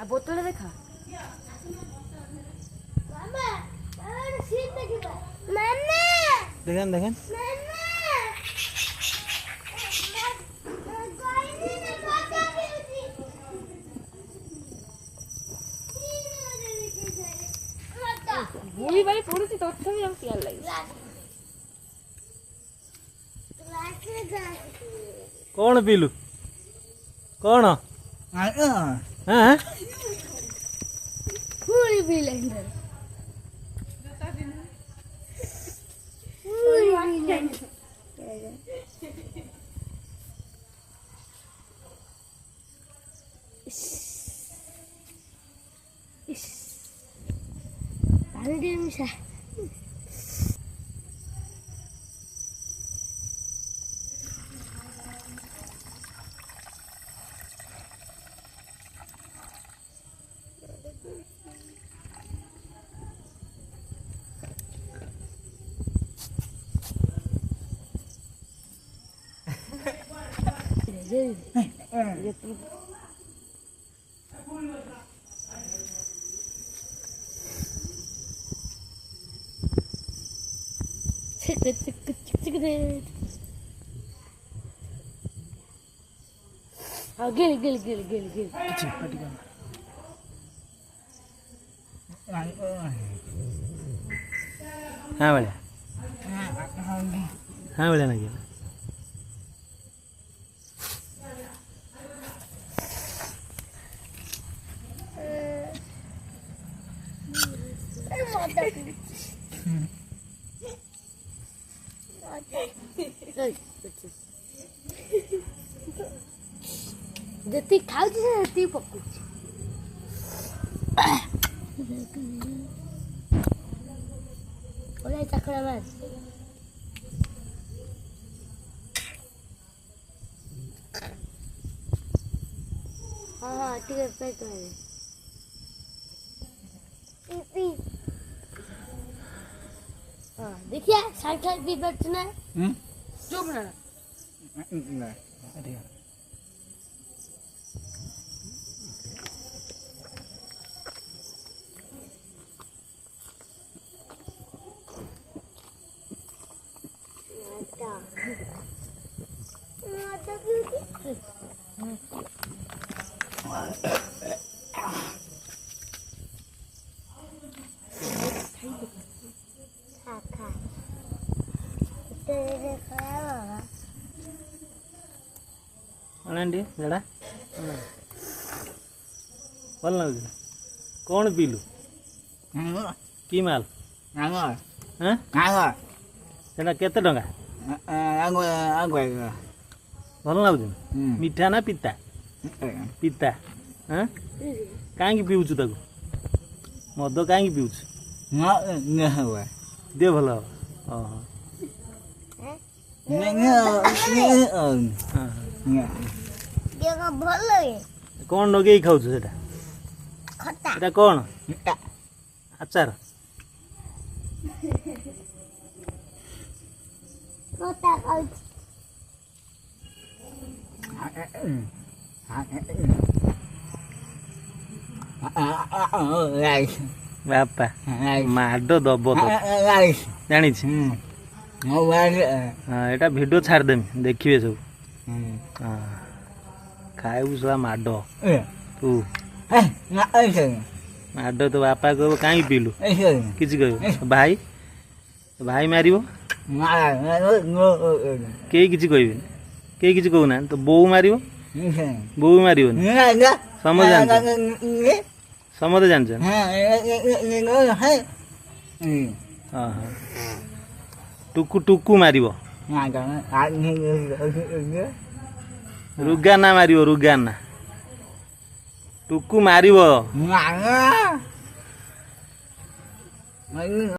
बोतल देखा দেখেন দেখেন বই বাড়ি পড়েছি তোর ছবি আমি খেয়াল লাগি कौन पीलू कौन हाँ पूरी पी लेंगे पूरी पी लेंगे पानी दे मिशा गिल गिल गिल गिल गिल हाँ बढ़िया हाँ बढ़िया ना जति खाऊ जति पकु ओले चकड़ा मार हां ठीक है पे तो पी हां देखिए साइड साइड भी बचना है जो बनाना बढ़िया अनांडी जड़ा भल लगे कौन पीलु कि माल हाँ सेटा केते टंका भल लगुच मीठा ना पिता पिता हाँ कहीं पीऊचु ताकू मद कहीं पीऊचु दे भल कौन लगे खाऊ सेटा एटा कौन आचार बापा माड दब तो जानी एटा वीडियो छाड़ देमी देखिए सब हाँ खाऊ सब माड तू माड तो बापा कह कहीं पीलु किसी कह भाई भाई मार कई किसी कह कई किसी कहूना तो बो मार बो मार समझ जान टुकु टुकु मार रुगाना मार रुगाना टुकु मार